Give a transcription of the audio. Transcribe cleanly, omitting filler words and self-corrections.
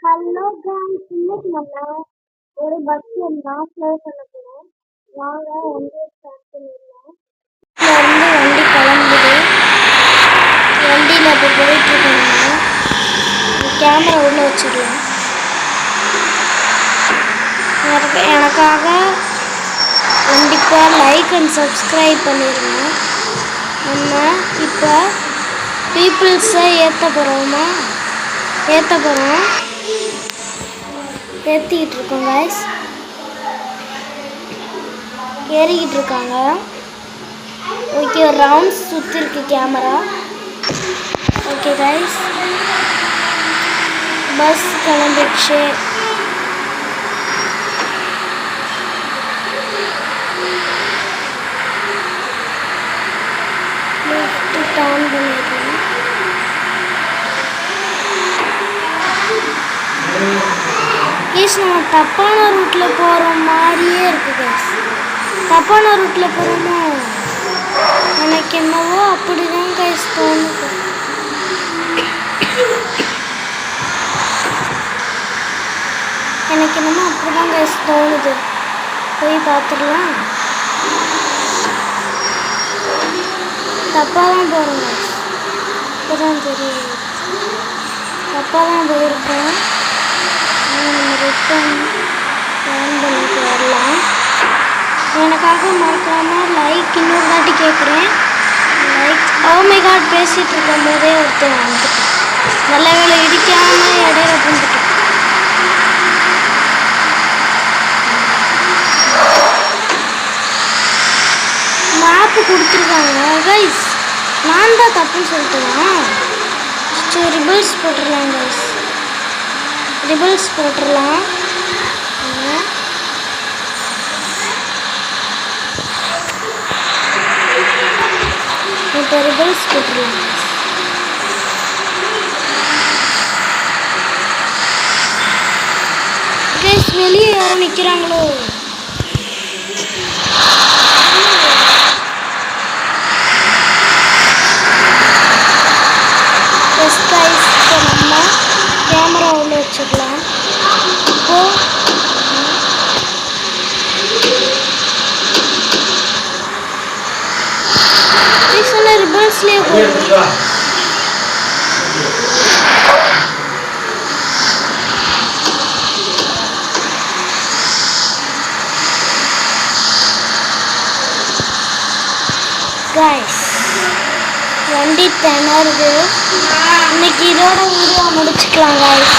Hello guys, இன்னைக்கு நம்ம ஒரு பஸ் தான் ப்ளே பண்ண போறோம். வாங்க வண்டி ஸ்டார்ட் பண்ணிடலாம். இருந்து வண்டி கிளம்புது. வண்டியில் இப்போ போயிட்டு இருக்கோம். கேமரா உள்ள வச்சிடலாம். எனக்காக கண்டிப்பாக லைக் அண்ட் சப்ஸ்கிரைப் பண்ணிடுங்க. நம்ம இப்போ பீப்புள்ஸை ஏற்ற போகிறோம். ஏற்றிக்கிட்டு இருக்கோம் கைஸ். ஏறிக்கிட்டு இருக்காங்க. ஓகே, ரவுண்ட்ஸ் சுற்றி இருக்கு கேமரா. ஓகே கைஸ், பஸ் கிளம்பிடுச்சு. டர்ன் பண்ணிடுறோம். நம்ம தப்பான ரூட்டில் போகிற மாதிரியே இருக்கு கைஸ். தப்பான ரூட்டில் போகிறோமோ எனக்கு என்னவோ அப்படிதான் கைஸ் தோணுது. எனக்கு என்னமோ அப்படிதான் கைஸ் தோணுது. போய் பார்த்துடலாம். தப்பாக தான் போகிறோம் கைஸ். இப்போதான் தெரியுது தப்பாக தான் போயிருக்கோம். நம்ம ரிட்டர்ன் பிளான் பண்ணிட்டு வரலாம். எனக்காக மறக்காமல் லைக் இன்னொரு வாட்டி கேட்குறேன். லைக். ஓ மை காட், பேசிகிட்டு இருக்கும் போதே ஒருத்தர் வந்துட்டேன். நல்ல வேலை இடிக்காமல் இடையில வந்துட்டேன். மேப்பு கொடுத்துருக்காங்க கைஸ். நான் தான் தப்புன்னு சொல்லிட்டுதான். சரி, ரிபல்ஸ் போட்டுடலாம் கைஸ். ரிபல்ஸ் போட்டுடலாம். இப்போ ரிபல்ஸ் போட்டுடலாம் கைஸ். வெளியே யாரும் நிற்கிறாங்களோ? எஸ் கைஸ், இப்போ நம்ம கேமரா உள்ள வச்சுக்கலாம். இப்போ சொன்ன ரிபல்ஸ்லேயே போயிடும். கைஸ், வண்டி திணறுது. இன்னைக்கு இதோட வீடியோ முடிச்சுக்கலாம் கைஸ்.